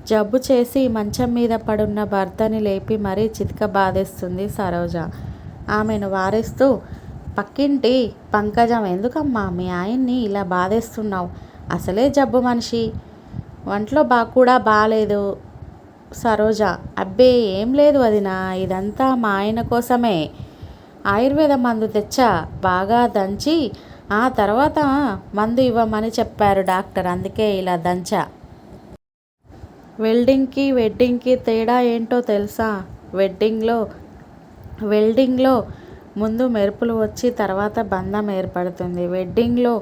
జబ్బు చేసి మంచం మీద పడున్న భర్తని లేపి మరీ చితక బాధేస్తుంది సరోజ. ఆమెను వారిస్తూ, పక్కింటి పంకజం, ఎందుకమ్మా మీ ఆయన్ని ఇలా బాధేస్తున్నావు? అసలే జబ్బు మనిషి, ఒంట్లో కూడా బాలేదు. సరోజ, అబ్బే ఏం లేదు వదినా, ఇదంతా మా ఆయన కోసమే. ఆయుర్వేద మందు తెచ్చా, బాగా దంచి ఆ తర్వాత మందు ఇవ్వమని చెప్పారు డాక్టర్, అందుకే ఇలా దంచా. వెల్డింగ్కి తేడా ఏంటో తెలుసా? వెల్డింగ్లో ముందు మెరుపులు వచ్చి తర్వాత బంధం ఏర్పడుతుంది. వెడ్డింగ్లో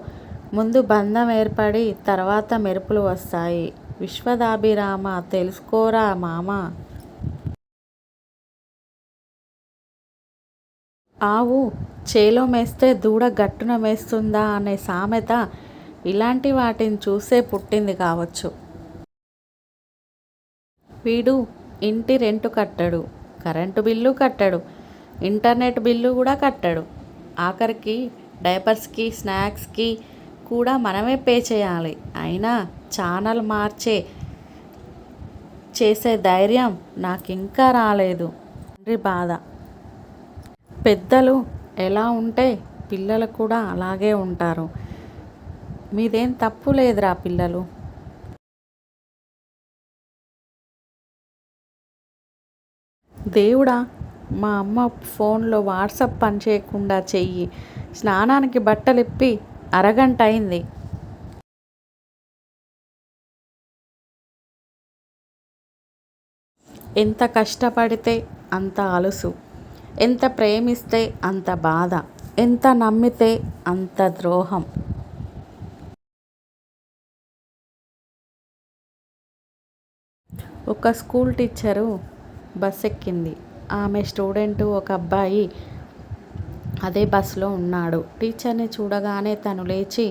ముందు బంధం ఏర్పడి తర్వాత మెరుపులు వస్తాయి. విశ్వదాభిరామ, తెలుసుకోరా మామ. ఆవు చేలో మేస్తే దూడ గట్టున మేస్తుందా అనే సామెత ఇలాంటి వాటిని చూసే పుట్టింది కావచ్చు. వీడు ఇంటి రెంటు కట్టడు, కరెంటు బిల్లు కట్టడు, ఇంటర్నెట్ బిల్లు కూడా కట్టడు. ఆఖరికి డైపర్స్కి స్నాక్స్కి కూడా మనమే పే చేయాలి. అయినా ఛానల్ చేసే ధైర్యం నాకింకా రాలేదు. తండ్రి బాధ. పెద్దలు ఎలా ఉంటే పిల్లలు కూడా అలాగే ఉంటారు. మీదేం తప్పు లేదురా పిల్లలు. దేవుడా, మా అమ్మ ఫోన్లో వాట్సాప్ పనిచేయకుండా చెయ్యి. స్నానానికి బట్టలిప్పి అరగంట అయింది. ఎంత కష్టపడితే అంత అలుసు, ఎంత ప్రేమిస్తే అంత బాధ, ఎంత నమ్మితే అంత ద్రోహం. ఒక స్కూల్ టీచరు బస్ ఎక్కింది. ఆమె స్టూడెంటు ఒక అబ్బాయి అదే బస్సులో ఉన్నాడు. టీచర్ని చూడగానే తను లేచి,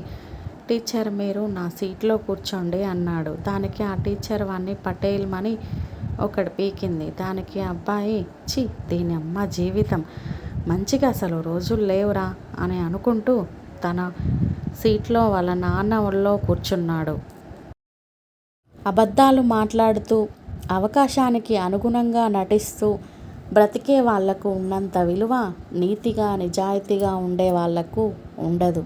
టీచర్ మీరు నా సీట్లో కూర్చోండి అన్నాడు. దానికి ఆ టీచర్ వాణ్ణి పటేల్ మని ఒకటి పీకింది. దానికి అబ్బాయి, చి దీని అమ్మ జీవితం, మంచిగా అసలు రోజులు లేవురా అని అనుకుంటూ తన సీట్లో వాళ్ళ నాన్న ఒళ్ళో కూర్చున్నాడు. అబద్ధాలు మాట్లాడుతూ, అవకాశానికి అనుగుణంగా నటిస్తూ బ్రతికే వాళ్లకు ఉన్నంత విలువ నీతిగా నిజాయితీగా ఉండే వాళ్లకు ఉండదు.